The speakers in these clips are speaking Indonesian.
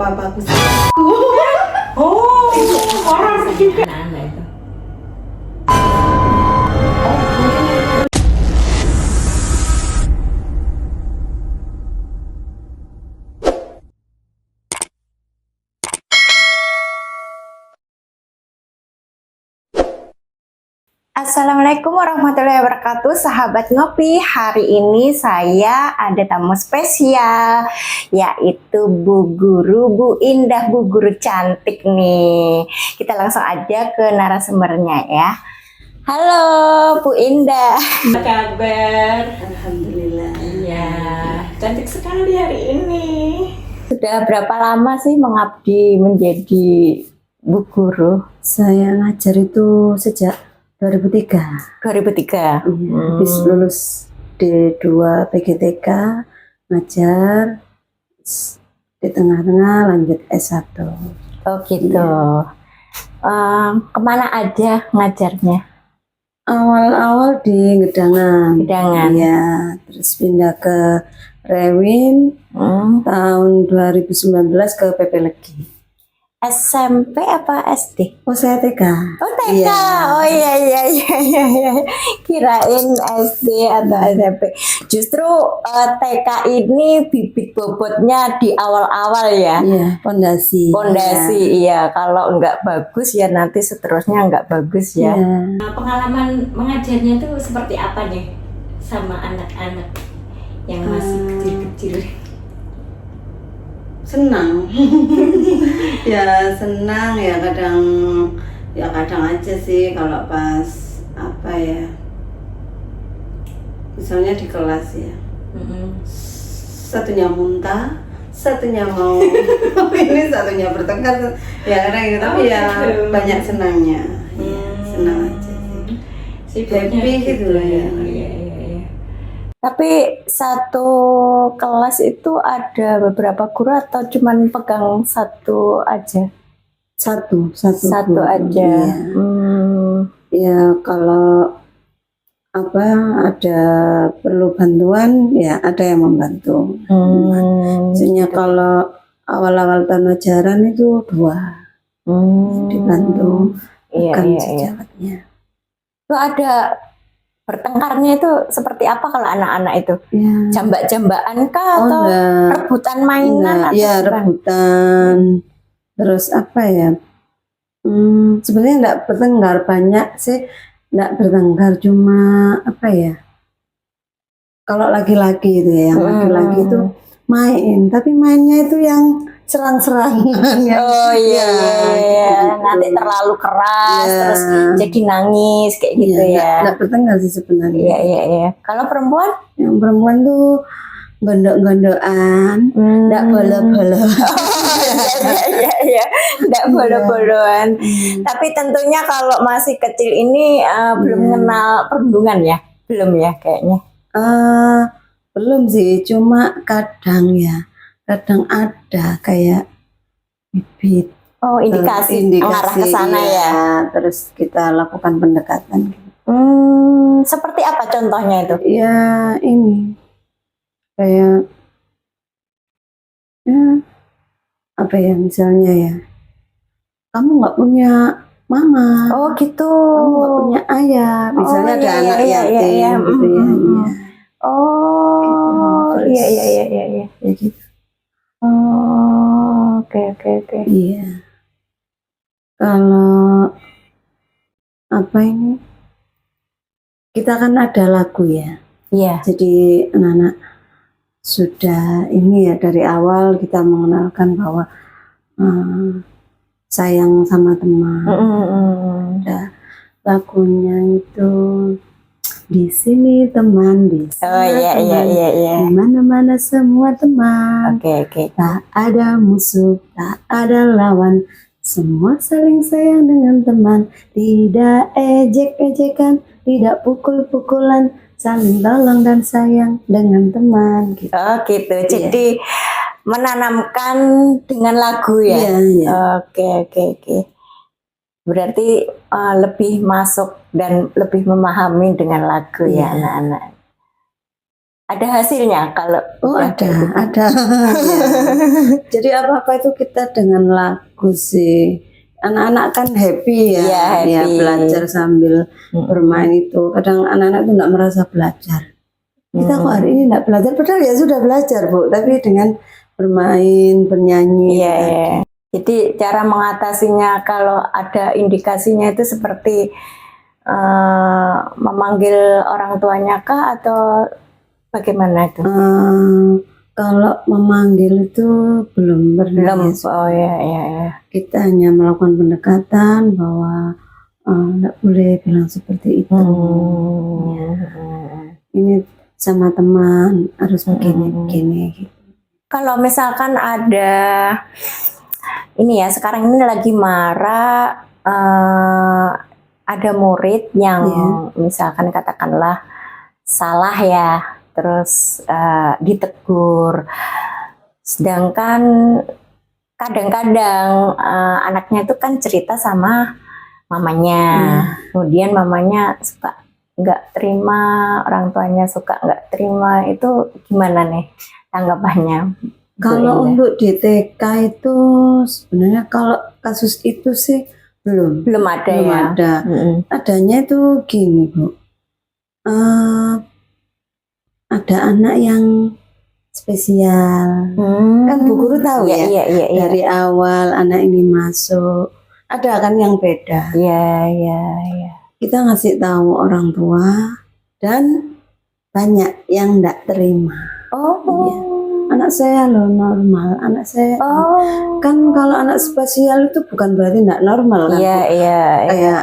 Papaku Oh, orang juga. Anak itu. Assalamualaikum warahmatullahi wabarakatuh, sahabat ngopi. Hari ini saya ada tamu spesial, yaitu Bu Guru, Bu Indah, Bu Guru cantik nih. Kita langsung aja ke narasumbernya ya. Halo Bu Indah. Apa kabar? Alhamdulillah. Iya, cantik sekali hari ini. Sudah berapa lama sih mengabdi menjadi Bu Guru? Saya ngajar itu sejak 2003. 2003. Habis lulus D2 PGTK, ngajar di tengah-tengah lanjut S1. Oh gitu. Kemana aja ngajarnya? Awal-awal di Gedangan. Gedangan. Iya, terus pindah ke Rewin tahun 2019 ke PP Legi. SMP apa SD? Oh, saya TK. Oh TK. Iya. Oh iya. Kirain SD atau SMP. Justru TK ini bibit bobotnya di awal-awal ya. Iya, pondasi. Pondasi iya. Kalau nggak bagus ya nanti seterusnya nggak bagus ya. Iya. Nah, pengalaman mengajarnya tuh seperti apa nih sama anak-anak yang masih kecil-kecil? Senang. Ya senang ya kadang aja sih kalau pas apa ya. Misalnya di kelas ya. Satunya muntah, satunya mau ini, satunya bertengkar ya kadang gitu, tapi ya gitu. banyak senangnya. Ya, senang aja sih. Happy gitu lah ya. Iya. Tapi satu kelas itu ada beberapa guru atau cuman pegang satu aja? Satu Satu guru. aja. Iya. Ya kalau apa ada perlu bantuan ya ada yang membantu. Maksudnya kalau awal-awal tahun ajaran itu 2 dibantu Iya. sejabatnya. Itu ada bertengkarnya itu seperti apa kalau anak-anak itu? Ya. Jambak-jambakan kah atau enggak. rebutan mainan atau Ya gimana? rebutan. Terus apa ya? Sebenarnya enggak bertengkar banyak sih, enggak bertengkar cuma apa ya? Kalau laki-laki itu ya, yang laki-laki itu main, tapi mainnya itu yang serang-serangan ya. Oh iya. Nanti terlalu keras terus jadi nangis kayak gitu ya. Enggak bertengkar sih sebenarnya. Iya. Kalau perempuan? Yang perempuan tuh gondok-gondokan, enggak bolo-bolo. Iya. Enggak bolo-boloan. Tapi tentunya kalau masih kecil ini belum mengenal perundungan ya? Belum ya kayaknya. Belum sih, cuma kadang ada kayak bibit. Oh, indikasi mengarah ke sana iya. ya. Terus kita lakukan pendekatan. Seperti apa contohnya itu? Ya ini kayak ya, apa ya misalnya ya, kamu nggak punya mama. Oh gitu. Kamu nggak punya ayah. Misalnya ada anak yatim gitu ya. Oh Gitu. iya. Ya gitu. Oh oke. Iya. Kalau apa ini? Kita kan ada lagu ya. Iya. Jadi anak-anak sudah ini ya dari awal kita mengenalkan bahwa sayang sama teman. Ada lagunya itu di sini teman, di sana teman, Iya. di mana-mana semua teman. Oke. Tak ada musuh, tak ada lawan, semua saling sayang dengan teman. Tidak ejek-ejekan, tidak pukul-pukulan, saling tolong dan sayang dengan teman. Gitu. Oh gitu. Jadi menanamkan dengan lagu ya. Iya. Oke. Berarti lebih masuk dan lebih memahami dengan lagu ya anak-anak. ada hasilnya kalau Oh udah kayak gitu? ada. Ya. Jadi apa-apa itu kita dengan lagu sih. Anak-anak kan happy ya, Iya, happy. ya belajar sambil bermain itu. Kadang anak-anak itu nggak merasa belajar. Kita kok hari ini nggak belajar, padahal ya sudah belajar Bu. Tapi dengan bermain, bernyanyi. Iya, iya. Jadi cara mengatasinya kalau ada indikasinya itu seperti memanggil orang tuanya kah atau bagaimana itu? Kalau memanggil itu belum pernah. Belum. Ya. Oh ya, ya, ya. Kita hanya melakukan pendekatan bahwa tidak boleh bilang seperti itu. Ya. Ini sama teman harus begini-begini. Gitu. Kalau misalkan ada ini ya, sekarang ini lagi marah, ada murid yang misalkan katakanlah salah ya, terus ditegur. Sedangkan kadang-kadang anaknya itu kan cerita sama mamanya, kemudian mamanya suka nggak terima, orang tuanya suka nggak terima, itu gimana nih tanggapannya? Kalau untuk di TK itu sebenarnya kalau kasus itu sih belum ada ya. Ada. Adanya itu gini Bu, ada anak yang spesial. Kan Bu Guru tahu ya, dari awal anak ini masuk ada kan yang beda. Iya. Kita ngasih tahu orang tua dan banyak yang tidak terima. Iya. Anak saya loh normal, anak saya kan kalau anak spesial itu bukan berarti tidak normal kan? Kayak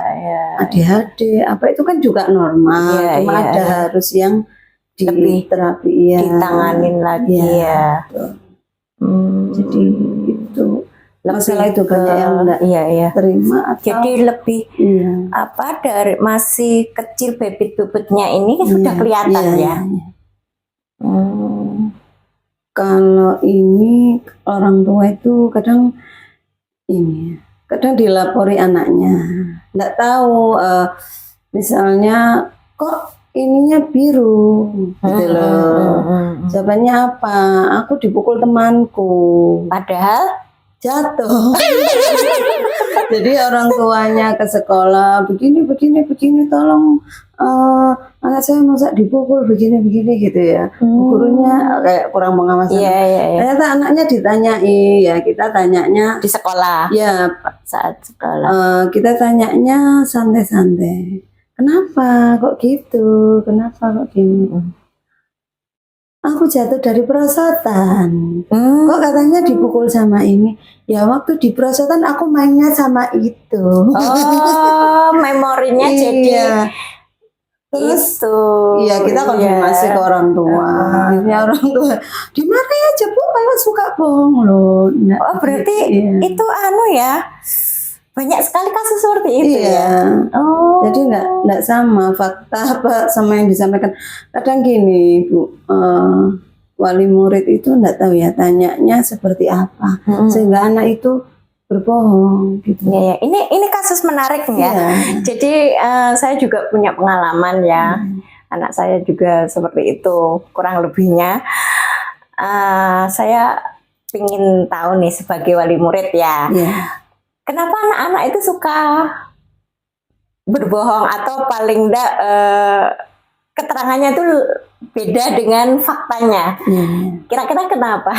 ADHD apa itu kan juga normal, cuma ada harus yang diterapi ditanganin lagi ya. Jadi itu masalah itu banyak yang tidak terima. Atau, jadi lebih apa dari masih kecil bibit-bibitnya ini sudah kelihatan ya. Kalau ini orang tua itu kadang dilapori anaknya, nggak tahu misalnya kok ininya biru gitu loh. Jawabannya apa? Aku dipukul temanku, padahal jatuh. Jadi orang tuanya ke sekolah begini tolong anak saya masa dipukul begini gitu ya. Gurunya kayak kurang pengawasan. Ternyata anaknya ditanyai ya, kita tanyanya di sekolah. Ya saat sekolah. Kita tanyanya santai-santai. Kenapa kok gitu? Kenapa kok gini? Aku jatuh dari perosotan. Kok katanya dipukul sama ini? Ya waktu di perosotan aku mainnya sama itu. Oh, memorinya jadi terus itu. Iya, kita konfirmasi ke orang tua. Akhirnya orang tua, di mana aja Bu kalau suka bohong loh. Nah, berarti itu ya. Banyak sekali kasus seperti itu ya. Jadi enggak sama fakta apa sama yang disampaikan. Kadang gini Bu, wali murid itu enggak tahu ya tanyanya seperti apa, sehingga anak itu berbohong gitu. Ya. Ini kasus menarik ya. Jadi saya juga punya pengalaman ya. Anak saya juga seperti itu kurang lebihnya. Saya ingin tahu nih sebagai wali murid ya. Kenapa anak-anak itu suka berbohong atau paling enggak keterangannya itu beda dengan faktanya? Kira-kira kenapa?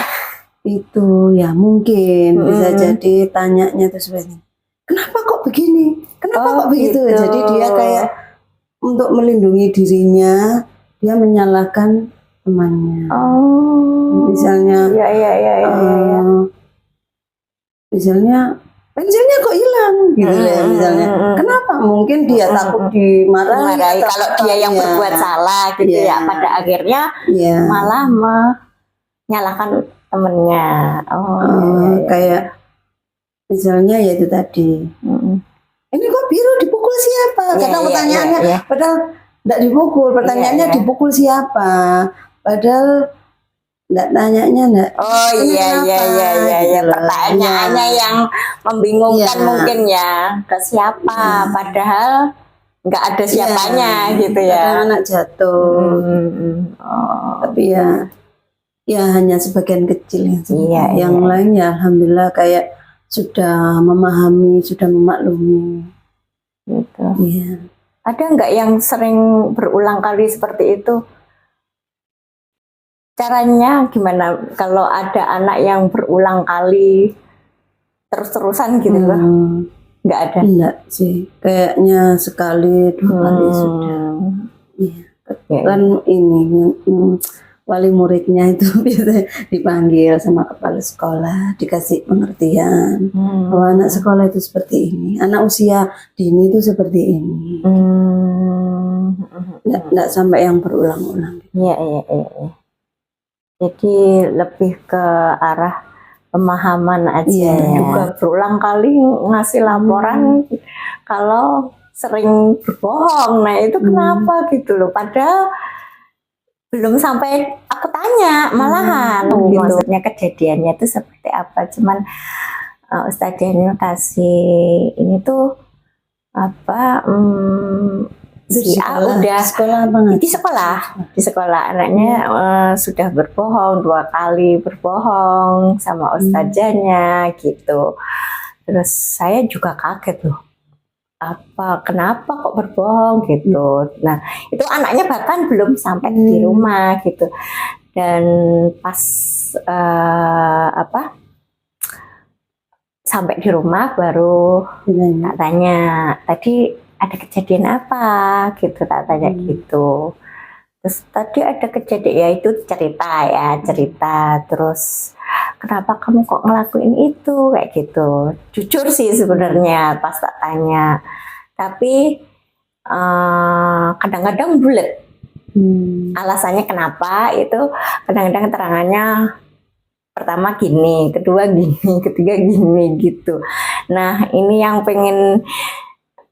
Itu ya mungkin bisa jadi tanyanya itu sebenarnya. Kenapa kok begini? Kenapa kok begitu? Jadi dia kayak untuk melindungi dirinya, dia menyalahkan temannya. Misalnya, misalnya pensilnya kok hilang gitu ya misalnya. Kenapa? Mungkin dia takut dimarahi kalau dia yang berbuat salah gitu ya. Pada akhirnya malah menyalahkan temennya. Kayak misalnya ya itu tadi. Ini kok biru dipukul siapa? Karena pertanyaannya padahal tidak dipukul. Pertanyaannya dipukul siapa? Padahal enggak tanyanya enggak. Iya. Pertanyaannya yang membingungkan mungkin ya. Ke siapa? Padahal nggak ada siapanya gitu ya. Kadang anak jatuh, Oh. tapi ya hanya sebagian kecil yang seperti Iya, yang iya. lain ya alhamdulillah kayak sudah memahami, sudah memaklumi. Gitu. Iya. Ada nggak yang sering berulang kali seperti itu? Caranya gimana kalau ada anak yang berulang kali terus-terusan gitu loh? Nggak ada. Enggak sih, kayaknya sekali 2 kali sudah. Iya. Ya, Kan ini wali muridnya itu biasa dipanggil sama kepala sekolah, dikasih pengertian bahwa anak sekolah itu seperti ini, anak usia dini itu seperti ini. Enggak sampai yang berulang-ulang. Iya, iya, iya. Jadi lebih ke arah pemahaman aja. Iya. Juga berulang kali ngasih laporan kalau sering berbohong. Nah itu kenapa gitu loh? Padahal belum sampai aku tanya malahan. Gitu. Maksudnya kejadiannya itu seperti apa? Cuman Ustazahnya kasih ini tuh apa? Si A udah sekolah banget. Di sekolah anaknya sudah berbohong 2 kali berbohong sama ustazahnya gitu. Terus saya juga kaget loh, kenapa kok berbohong gitu. Nah itu anaknya bahkan belum sampai di rumah gitu, dan pas sampai di rumah baru tak tanya tadi ada kejadian apa gitu, tak tanya gitu. Terus tadi ada kejadian, ya itu cerita terus kenapa kamu kok ngelakuin itu kayak gitu. Jujur sih sebenarnya pas tak tanya, tapi kadang-kadang bulet. Alasannya kenapa itu kadang-kadang keterangannya pertama gini, kedua gini, ketiga gini gitu. Nah ini yang pengen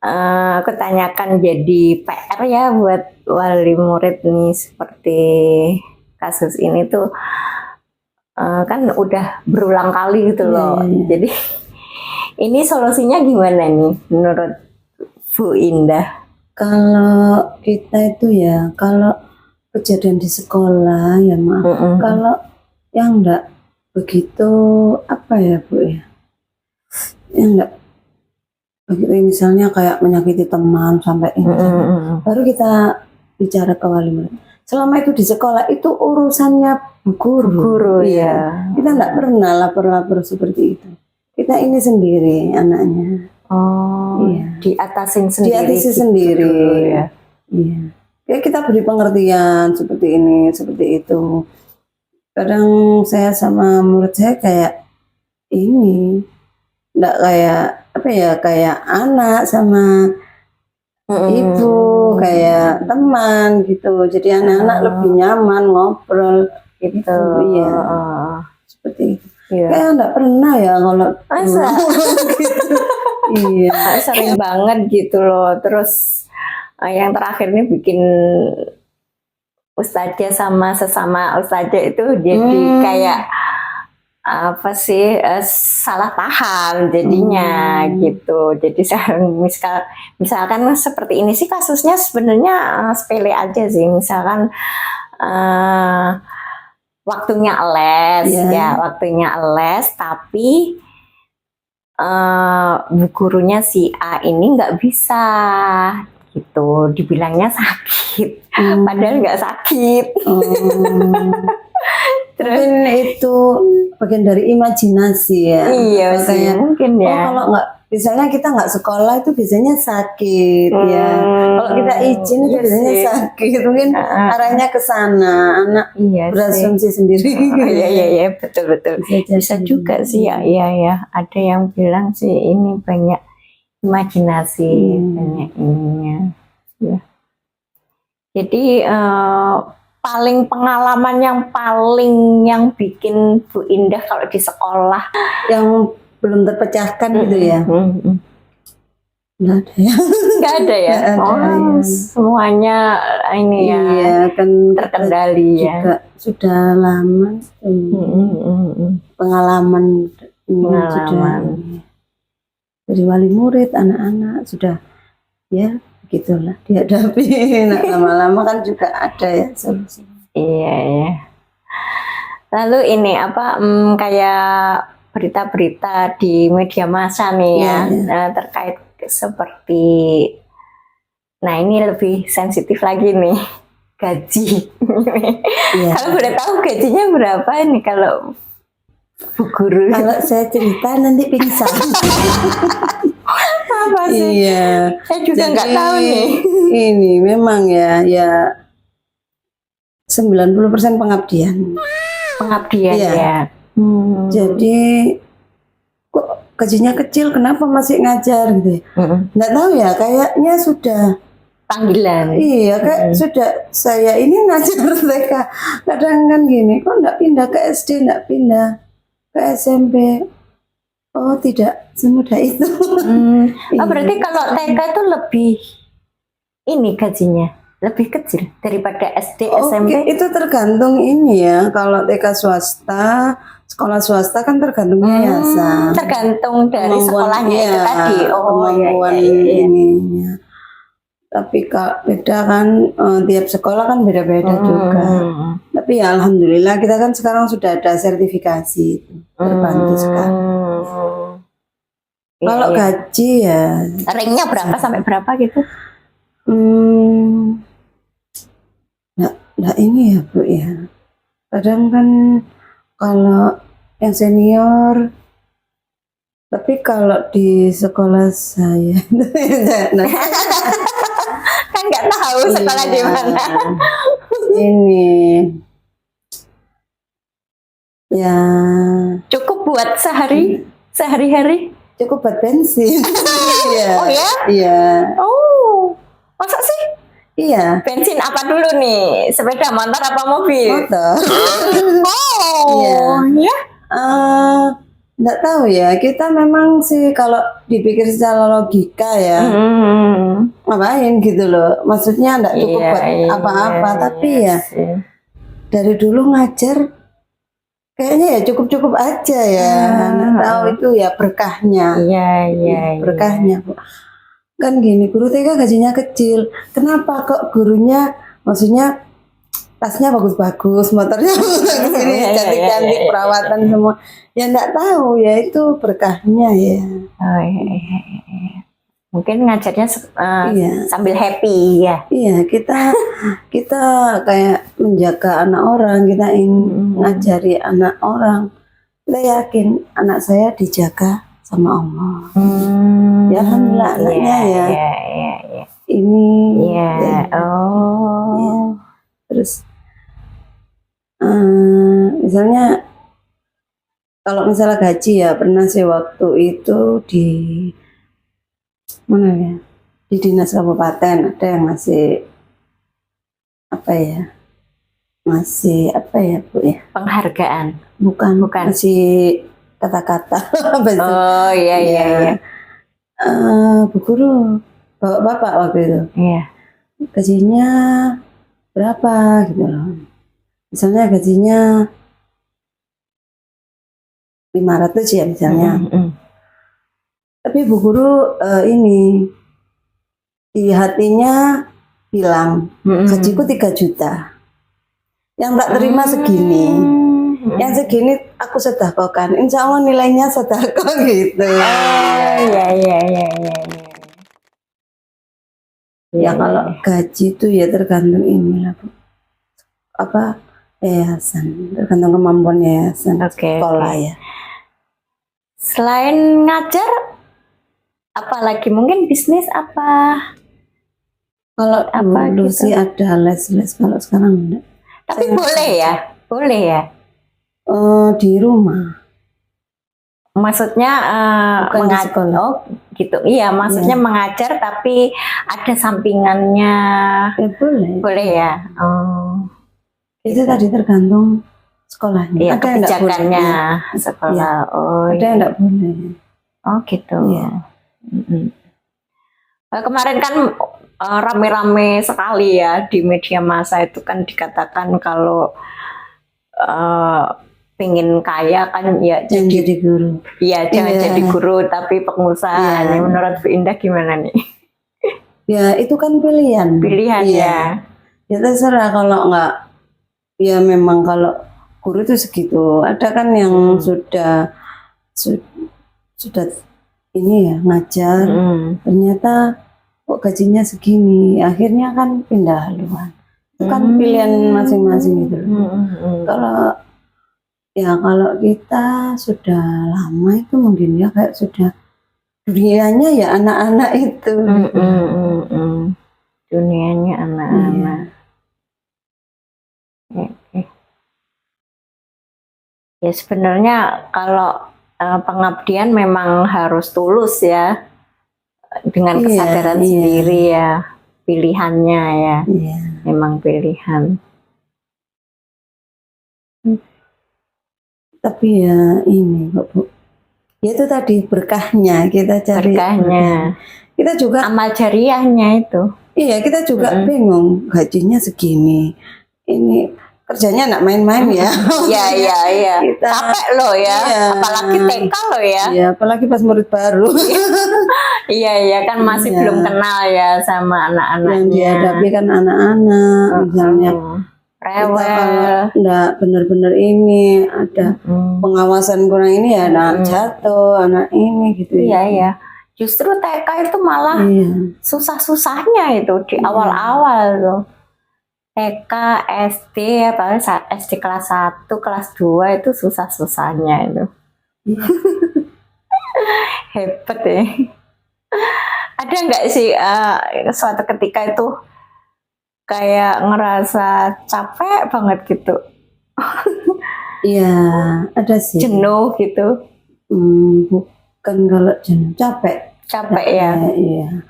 aku tanyakan jadi PR ya buat wali murid nih, seperti kasus ini tuh kan udah berulang kali gitu loh. Jadi ini solusinya gimana nih menurut Bu Indah? Kalau kita itu ya, kalau kejadian di sekolah ya maaf, kalau yang enggak begitu apa ya Bu ya, yang enggak begitu misalnya kayak menyakiti teman sampai ini, baru kita bicara ke wali murid. Selama itu di sekolah itu urusannya bu guru ya. Kita enggak pernah lapor-lapor seperti itu. Kita ini sendiri anaknya. Iya. Diatasin sendiri. Diatasi sendiri. Ya. Iya. Kayak kita beri pengertian seperti ini, seperti itu. Kadang saya sama murid saya kayak ini, enggak kayak apa ya, kayak anak sama ibu, kayak teman gitu. Jadi anak-anak lebih nyaman ngobrol gitu. Iya. Seperti itu. Iya. Kayak enggak pernah ya kalau gitu. Iya. Sering banget gitu loh. Terus yang terakhir ini bikin ustazah sama sesama ustazah itu jadi kayak apa sih, salah paham jadinya gitu. Jadi misalkan seperti ini sih kasusnya sebenarnya sepele aja sih. Misalkan waktunya les waktunya les, tapi bu gurunya si A ini nggak bisa gitu, dibilangnya sakit, padahal nggak sakit. Terus itu bagian dari imajinasi ya. Iya sih, mungkin ya. Kalau nggak, misalnya kita nggak sekolah itu biasanya sakit ya. Kalau kita izin itu biasanya sakit. Mungkin arahnya ke sana, anak berasumsi sendiri. Iya, betul. Bisa juga sih ya. Iya. Ada yang bilang sih ini banyak imajinasi, banyak ininya. Ya. Jadi pengalaman yang bikin Bu Indah kalau di sekolah yang belum terpecahkan gitu ya. Nggak ada ya. Semuanya ini ya. Iya, kan terkendali ya. Juga sudah lama pengalaman sudah dari wali murid, anak-anak sudah ya gitulah dihadapi. Nah, lama-lama kan juga ada ya solusinya. Iya, iya. Lalu ini apa kayak berita-berita di media massa nih ya, Iya. terkait seperti, nah ini lebih sensitif lagi nih, gaji. Iya. Kalau boleh tahu gajinya berapa nih kalau Bu Guru? Kalau saya cerita nanti pingsan. Apa sih? Iya. Saya juga nggak Jadi, tahu nih. Ini memang ya 90% pengabdian. Pengabdian Iya. ya. Jadi kok gajinya kecil, kenapa masih ngajar gitu? Nggak tahu ya, kayaknya sudah Panggilan. iya kayak sudah saya ini ngajar TK. Kadang kan gini, kok nggak pindah ke SD, nggak pindah ke SMP? Oh tidak semudah itu. Oh, berarti kalau TK itu lebih ini gajinya lebih kecil daripada SD, SMP. Oke, itu tergantung ini ya. Kalau TK swasta, sekolah swasta kan tergantung yayasan. Tergantung dari Kemampuan- sekolahnya itu iya, tadi. Oh iya, kemampuan iya, iya. ininya. Tapi beda kan, tiap sekolah kan beda-beda juga. Tapi ya alhamdulillah kita kan sekarang sudah ada sertifikasi, terbantu sekali. Iya, Kalau iya. gaji ya, Ranknya berapa sampai berapa gitu? nggak ini ya Bu ya. Kadang kan kalau yang senior, tapi kalau di sekolah saya, nah, Kan nggak tahu sekolah di iya. mana. Ini ya Cukup buat sehari-hari. cukup buat bensin. Iya. Oh ya? Iya. Oh, masa sih? Iya. Bensin apa dulu nih? Sepeda motor apa mobil? Motor. Oh, Iya. ya. Nggak tahu ya. Kita memang sih kalau dipikir secara logika ya, ngapain gitu loh. Maksudnya nggak cukup Iya, buat iya, apa-apa. Tapi ya sih. dari dulu ngajar kayaknya ya cukup-cukup aja ya. Nggak tahu itu ya berkahnya. Iya, iya, iya. Berkahnya Bu. Kan gini, guru TK gajinya kecil. Kenapa kok gurunya maksudnya tasnya bagus-bagus, motornya bagus ini Iya, iya, cantik-cantik, iya, perawatan semua. Ya nggak tahu ya itu berkahnya ya. Oh, iya, iya, iya. Mungkin ngajarnya Iya. sambil happy ya. Iya, kita kayak menjaga anak orang, kita ingin ngajari anak orang. Kita yakin anak saya dijaga sama Allah. Ya alhamdulillah anaknya ya. Iya, iya, iya. Ini Iya. ya. Oh. Iya. Terus misalnya kalau misalnya gaji ya pernah sih waktu itu di mana ya, di dinas kabupaten ada yang masih apa ya Bu ya, Penghargaan. bukan Bukan. masih kata-kata. Apa sih? Oh iya, iya, iya. Bu guru bapak waktu itu Iya. gajinya berapa gitu loh. Misalnya gajinya 500 ya misalnya. Tapi Bu Guru ini di hatinya bilang gajiku 3 juta. Yang tak terima segini. Yang segini aku sedekahkan. Insya Allah nilainya sedekah gitu. Oh iya, iya, iya, iya. Ya kalau gaji itu ya tergantung inilah Bu. Apa yayasan, tergantung kemampuan yayasan Oke, sekolah oke. ya. Selain ngajar, apalagi mungkin bisnis apa? Kalau Apa dulu gitu? sih ada les-les, kalau sekarang enggak. Tapi Saya boleh ya, boleh ya. Di rumah. Maksudnya Bukan di mengajar, sekolah. oh gitu. Iya, maksudnya mengajar tapi ada sampingannya. Ya boleh. Boleh ya. Oh, Itu tadi tergantung sekolahnya. iya Ada yang enggak kebijakannya boleh. sekolah. Oh, Ada iya. yang enggak boleh. Oh gitu. Iya. Kemarin kan rame-rame sekali ya di media massa itu kan dikatakan kalau pengen kaya kan ya Yang jadi jadi guru. ya jangan Iya. jadi guru tapi pengusaha. Iya. Nih, menurut Bu Indah gimana nih? Ya itu kan pilihan. Pilihan Iya. ya. Ya terserah kalau nggak, ya memang kalau guru itu segitu. Ada kan yang sudah ini ya ngajar, ternyata kok gajinya segini, akhirnya kan pindah haluan. Itu kan pilihan masing-masing gitu loh. Kalau kita sudah lama itu mungkin ya kayak sudah dunianya ya anak-anak itu. Dunianya anak-anak. Oke. Ya sebenarnya kalau pengabdian memang harus tulus ya, dengan kesadaran sendiri ya, pilihannya ya, memang pilihan. Tapi ya ini kok Bu, ya itu tadi berkahnya kita cari. Berkahnya. Kita juga Amal jariahnya itu. Iya, kita juga bingung, gajinya segini, ini kerjanya nggak main-main ya. Iya. Kita Capek loh ya, apalagi TK loh ya. Iya, apalagi pas murid baru. Iya kan masih belum kenal ya sama anak-anaknya. Yang dihadapi kan anak-anak, misalnya rewel. kita kalau nggak benar-benar ini ada pengawasan kurang ini ya, anak jatuh, anak ini gitu. Iya. Justru TK itu malah susah-susahnya itu di awal-awal loh. TK, SD, apalagi SD kelas 1, kelas 2 itu susah-susahnya itu. Hebat ya. Ada nggak sih suatu ketika itu kayak ngerasa capek banget gitu? Iya, ada sih. Jenuh gitu? Bukan kalau jenuh, capek ya. Iya.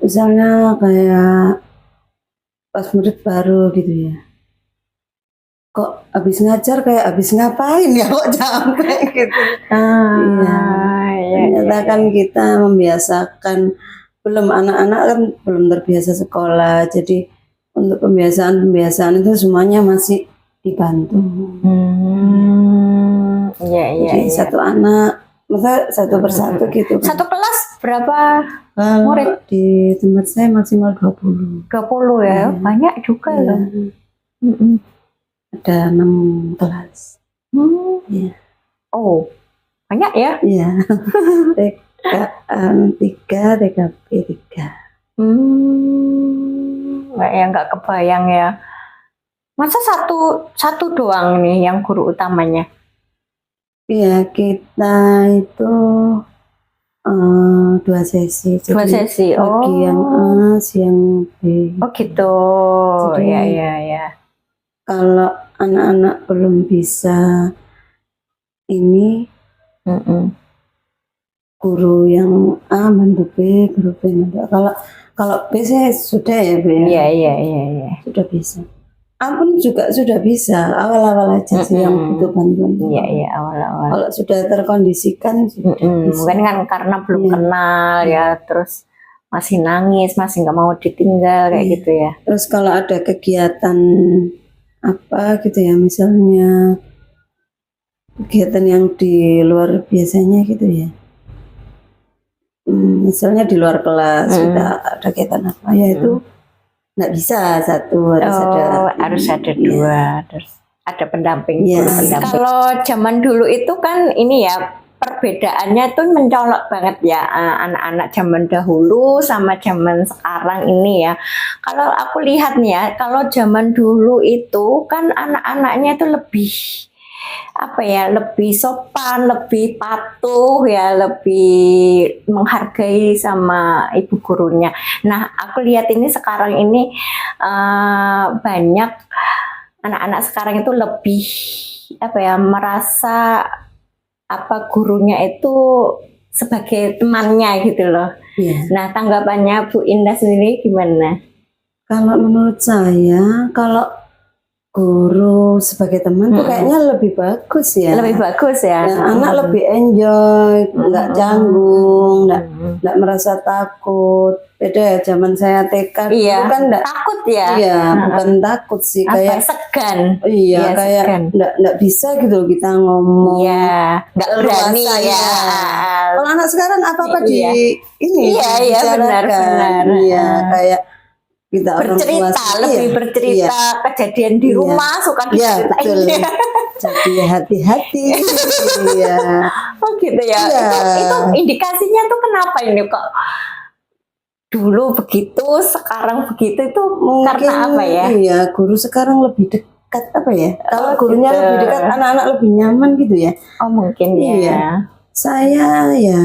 Misalnya kayak pas murid baru gitu ya, kok habis ngajar kayak habis ngapain ya, kok capek gitu. Ternyata kan kita membiasakan, belum anak-anak kan belum terbiasa sekolah, jadi untuk pembiasaan itu semuanya masih dibantu. Jadi satu anak, masa satu persatu gitu kan. Satu kelas berapa murid? Di tempat saya maksimal 20. 20 ya, banyak juga loh. Ada 6 kelas. Oh, banyak ya? Iya. TKA 3, TKP 3. Nggak kebayang ya. Masa satu doang nih yang guru utamanya? Iya, kita itu 2 sesi. Dua sesi. Pagi yang A, siang B. Oh gitu. Jadi, ya. Kalau anak-anak belum bisa ini, guru yang A bantu B, guru B bantu A. Kalau B saya sudah ya B. Iya. Sudah bisa. Ampun juga sudah bisa, awal-awal aja sih yang butuh bantuan. Iya, awal-awal. Kalau sudah terkondisikan sudah bisa. Mungkin kan karena belum kenal ya, terus masih nangis, masih nggak mau ditinggal kayak gitu ya. Terus kalau ada kegiatan apa gitu ya, misalnya kegiatan yang di luar biasanya gitu ya. Misalnya di luar kelas kita ada kegiatan apa ya, itu nggak bisa satu, harus ada dua, terus ada pendamping. Kalau zaman dulu itu kan ini ya, perbedaannya tuh mencolok banget ya, anak-anak zaman dahulu sama zaman sekarang ini ya. Kalau aku lihat nih ya, kalau zaman dulu itu kan anak-anaknya itu lebih lebih sopan, lebih patuh ya, lebih menghargai sama ibu gurunya. Nah, aku lihat ini sekarang ini banyak anak-anak sekarang itu lebih merasa gurunya itu sebagai temannya gitu loh. Nah, tanggapannya Bu Indah sendiri gimana? Kalau menurut saya, kalau guru sebagai teman tuh kayaknya lebih bagus ya. Lebih bagus ya. Anak lebih enjoy, nggak canggung, nggak merasa takut. Beda ya zaman saya TK itu kan takut ya. Iya, bukan takut sih, kayak segan. Iya, kayak nggak bisa gitu kita ngomong. Iya, nggak berani ya. Kalau anak sekarang apa-apa Iya. ini Iya, iya, dibicarakan. benar. Iya, kayak kita orang tua Bercerita, sih, lebih iya, bercerita kejadian di Iya. rumah suka Iya, betul. diceritain. Jadi hati-hati. Iya. Oh gitu ya. Iya. Itu indikasinya tuh kenapa ini kok dulu begitu, sekarang begitu itu karena apa ya? Iya, guru sekarang lebih dekat apa ya? Kalau Oh, gurunya gitu. lebih dekat, anak-anak lebih nyaman gitu ya. Oh mungkin Iya. ya. Saya ya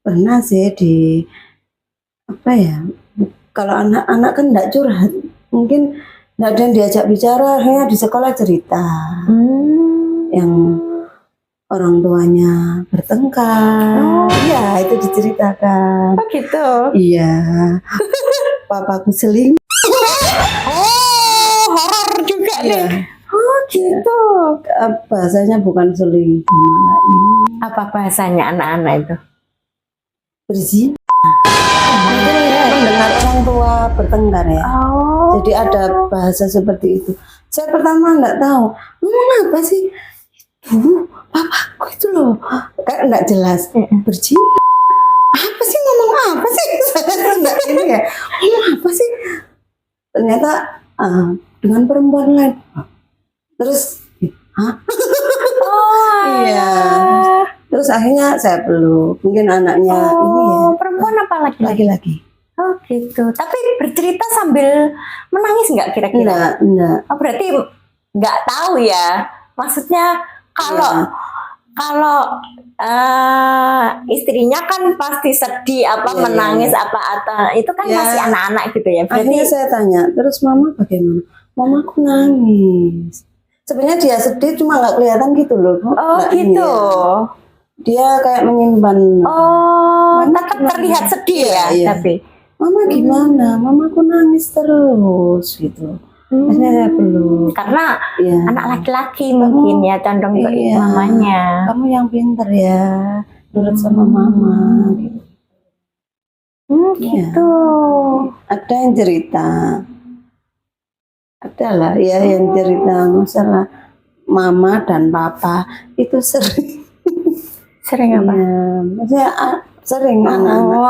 pernah sih di apa ya? Kalau anak-anak kan enggak curhat, mungkin enggak ada yang diajak bicara, hanya di sekolah cerita yang orang tuanya bertengkar. Oh. Iya, itu diceritakan. Oh gitu. Iya. Papaku selingkuh. Oh, horor juga Iya. nih. Oh gitu. Bahasanya bukan selingkuh, malah ini Apa bahasanya anak-anak itu? berzina. Mungkin mendengar orang tua bertengkar ya. Oh. Jadi ada bahasa seperti itu. Saya pertama nggak tahu, ngomong apa sih? Ibu, papaku itu loh, kayak nggak jelas. Berzina. Apa sih ngomong apa sih? Saya nggak ini ya. Ngomong apa sih? Ternyata dengan perempuan lain. Terus, hah? Oh, Iya. Terus akhirnya saya peluk. Mungkin anaknya ini ya. perempuan apa laki-laki? Laki-laki. Oh gitu. Tapi bercerita sambil menangis nggak kira-kira? Enggak. Oh berarti nggak tahu ya. Maksudnya kalau Iya. kalau istrinya kan pasti sedih apa Iya, menangis iya. apa itu kan Iya. masih anak-anak gitu ya. Berarti Akhirnya saya tanya, terus mama bagaimana? Mama aku nangis. Sebenarnya dia sedih cuma nggak kelihatan gitu loh. Bu. oh Nggak ini gitu. ya. Dia kayak menyimpan. Oh, Mama tetap gimana? terlihat sedih Iya, ya, iya. tapi. Mama gimana? Mama aku nangis terus gitu. Akhirnya saya peluk. Karena Iya. anak laki-laki mungkin ya condong ke Iya. mamanya. Kamu yang pinter ya, nurut sama mama. Gitu. Iya. Gitu. Ada yang cerita. Ada lah ya yang cerita masalah mama dan papa itu sering. Sering apa? Iya, maksudnya sering anak-anak.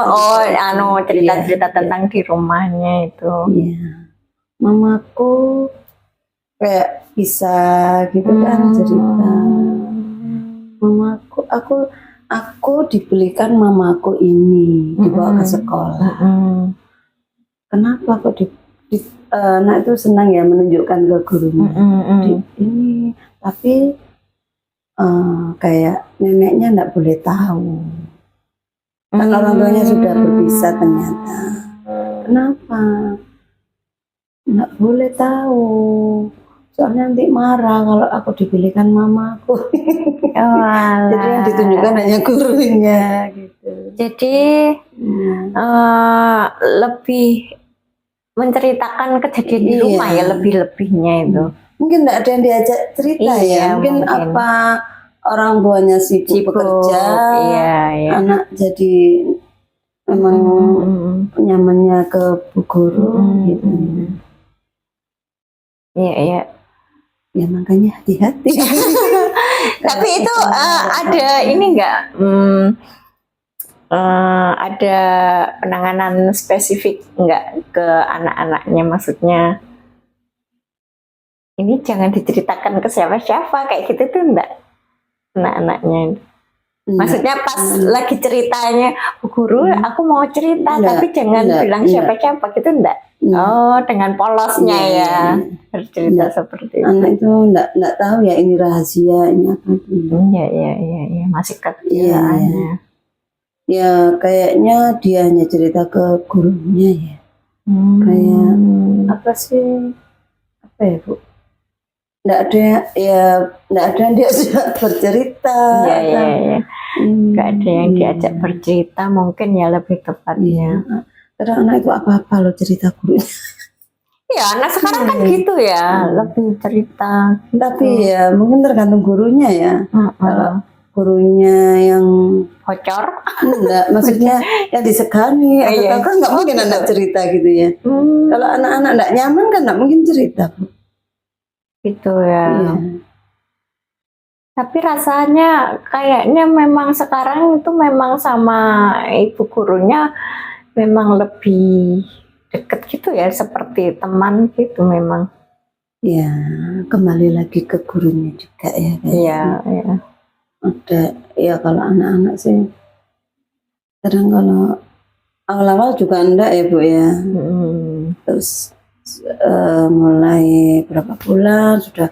Cerita-cerita Iya, tentang di rumahnya itu. Iya. Mamaku kayak bisa gitu kan cerita. Mamaku, aku dibelikan mamaku ini dibawa ke sekolah. Kenapa kok anak itu senang ya menunjukkan ke gurunya. Ini tapi kayak neneknya enggak boleh tahu. Kan orang tuanya sudah berpisah ternyata. Kenapa? Enggak boleh tahu. Soalnya nanti marah kalau aku dipilihkan mamaku. Jadi yang ditunjukkan hanya gurunya gitu. Jadi lebih menceritakan kejadian di Iya. rumah ya lebih-lebihnya itu. Mungkin enggak ada yang diajak cerita Iya, ya. Mungkin apa orang tuanya sibuk bekerja. Iya. Anak jadi memang nyamannya ke bu guru gitu. Iya. Ya makanya hati-hati. Tapi itu ada ini enggak ada penanganan spesifik enggak ke anak-anaknya, maksudnya ini jangan diceritakan ke siapa-siapa kayak gitu tuh enggak anak-anaknya. Maksudnya pas lagi ceritanya, Bu Guru, aku mau cerita tapi jangan bilang siapa-siapa gitu enggak. Oh, dengan polosnya ya bercerita seperti itu. Anak itu enggak tahu ya ini rahasia, ini apa itu. Iya, masih kecil. Ya kayaknya dia hanya cerita ke gurunya ya. Kayak apa sih? Apa ya, Bu? Enggak ada yang diajak bercerita. Iya. Enggak ada yang diajak bercerita, mungkin ya lebih tepatnya. Kadang anak itu apa-apa loh cerita gurunya. Ya, anak sekarang kan gitu ya, lebih cerita. Tapi ya mungkin tergantung gurunya ya. Kalau gurunya yang bocor, enggak, maksudnya yang disegani atau kan nggak mungkin anak cerita gitu ya. Kalau anak-anak enggak nyaman kan nggak mungkin cerita, Bu. Gitu ya. Iya. Tapi rasanya kayaknya memang sekarang itu memang sama ibu gurunya memang lebih deket gitu ya, seperti teman gitu memang. Ya, kembali lagi ke gurunya juga ya. Iya, iya. Ada, ya kalau anak-anak sih, kadang kalau awal-awal juga enggak ya Bu ya. Terus mulai berapa bulan sudah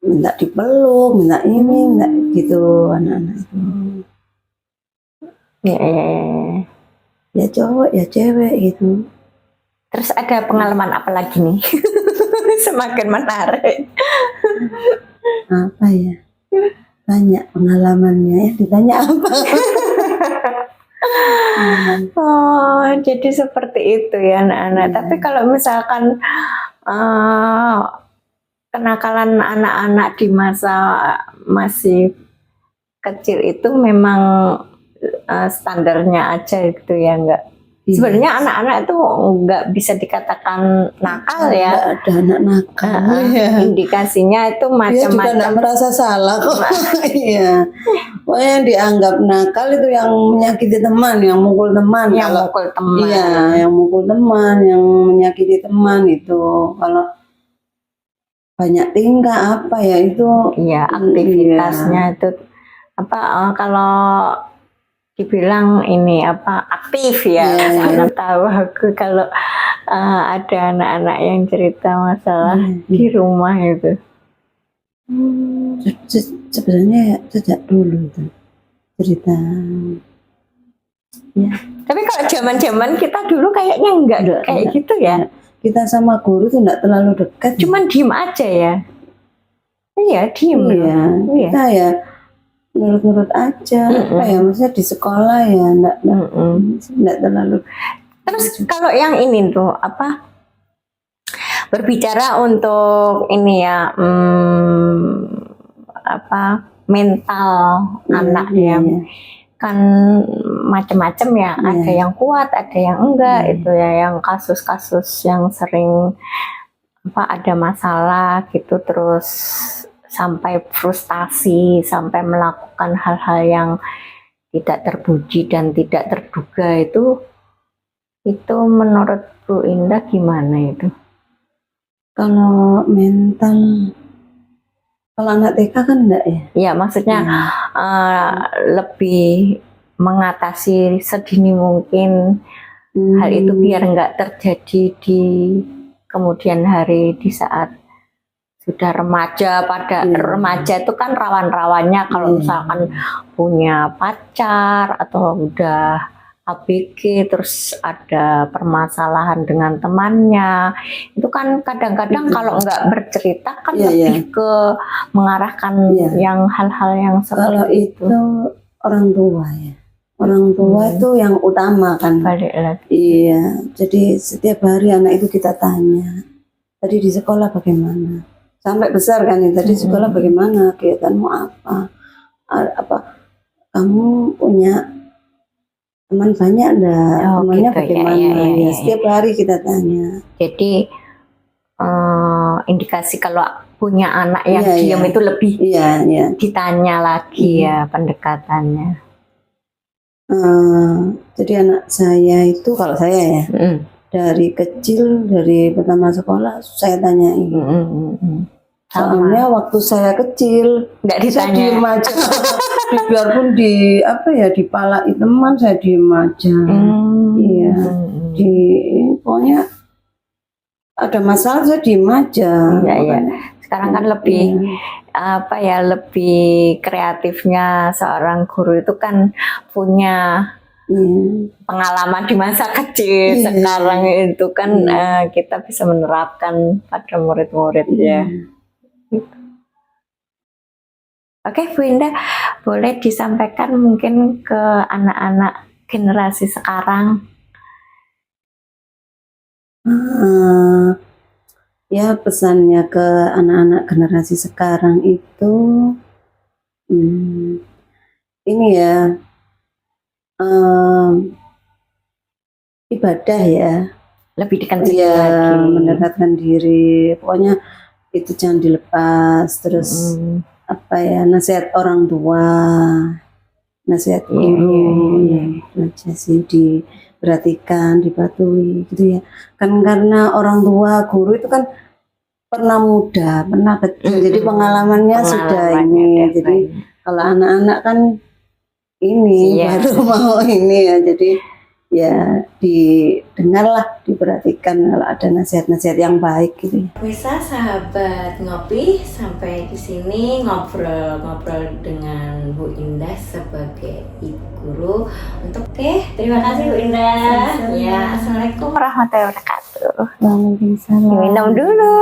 minta dipeluk, minta ini, minta gitu anak-anak itu. Iya, iya, iya. Ya cowok, ya cewek gitu. Terus ada pengalaman apa lagi nih? Semakin menarik. Apa ya? Banyak pengalamannya ya, ditanya apa? Oh, jadi seperti itu ya anak-anak. Tapi kalau misalkan kenakalan anak-anak di masa masih kecil itu memang standarnya aja gitu ya, enggak. Iya. Sebenarnya anak-anak itu nggak bisa dikatakan nakal ya. Nggak ada anak nakal. Iya. Indikasinya itu Dia juga nggak macam-macam. merasa salah kok. Iya. Pokoknya yang dianggap nakal itu yang menyakiti teman, yang mukul teman. Yang Kalau mukul teman. iya, yang mukul teman, yang menyakiti teman itu. Kalau banyak tingkah apa ya itu. Iya, aktivitasnya itu apa kalau dibilang ini apa aktif ya. Karena tahu aku kalau ada anak-anak yang cerita masalah di rumah itu. Sebenarnya sejak dulu itu cerita. Ya. Tapi kalau zaman-zaman kita dulu kayaknya enggak kayak gitu ya. Kita sama guru tuh enggak terlalu dekat. Cuman diem aja ya. Iya, diem. Iya. Kita ya nurut-nurut aja. Apa ya, maksudnya di sekolah ya enggak terlalu. Terus kalau yang ini tuh apa? Berbicara untuk ini ya apa mental anak ya. Kan macam-macam ya, ada yang kuat, ada yang enggak, itu ya yang kasus-kasus yang sering apa ada masalah gitu terus sampai frustasi, sampai melakukan hal-hal yang tidak terpuji dan tidak terduga itu menurut Bu Indah gimana itu? Kalau mental, kalau anak TK kan enggak ya? Ya maksudnya lebih mengatasi sedini mungkin hal itu biar nggak terjadi di kemudian hari di saat sudah remaja. Pada remaja itu kan rawan-rawannya kalau misalkan punya pacar atau udah ABG terus ada permasalahan dengan temannya, itu kan kadang-kadang kalau nggak bercerita kan lebih ke mengarahkan yang hal-hal yang seperti kalau itu orang tua ya, orang tua itu yang utama kan. Balik lagi. Iya, jadi setiap hari anak itu kita tanya, tadi di sekolah bagaimana, sampai besar kan ya, tadi sekolah bagaimana, kegiatanmu apa, kamu punya teman banyak enggak, temannya gitu, bagaimana ya, setiap hari kita tanya. Jadi indikasi kalau punya anak yang diam itu lebih ditanya lagi ya pendekatannya. Jadi anak saya itu, kalau saya ya dari kecil, dari pertama sekolah saya tanyain. Soalnya waktu saya kecil nggak saya ditanya. diem aja. Biarpun di apa ya dipalai teman saya diem aja. Iya. Pokoknya ada masalah saya diem aja. Iya. Sekarang kan lebih apa ya, lebih kreatifnya seorang guru itu kan punya pengalaman di masa kecil. Sekarang itu kan kita bisa menerapkan pada murid-murid ya. Oke, Bu Indah, boleh disampaikan mungkin ke anak-anak generasi sekarang? Ya, pesannya ke anak-anak generasi sekarang itu ini ya, ibadah ya, lebih dikencengin lagi, mendekatkan diri, pokoknya itu jangan dilepas, terus apa ya, nasihat orang tua, nasihat Iya, guru, iya, ya itu aja sih, diperhatikan, dipatuhi gitu ya. Kan karena orang tua guru itu kan pernah muda, pernah kecil, jadi pengalamannya sudah ini. Pengalamannya udah Jadi banyak. kalau anak-anak kan ini Iya. baru mau ini ya, jadi ya didengarlah, diperhatikan kalau ada nasihat-nasihat yang baik gitu ya. Bisa sahabat ngopi, sampai di sini ngobrol-ngobrol dengan Bu Indah sebagai ibu guru. Terima kasih Bu Indah. Sama-sama. Ya, assalamualaikum. Warahmatullahi wabarakatuh. Waalaikumsalam. Minum dulu.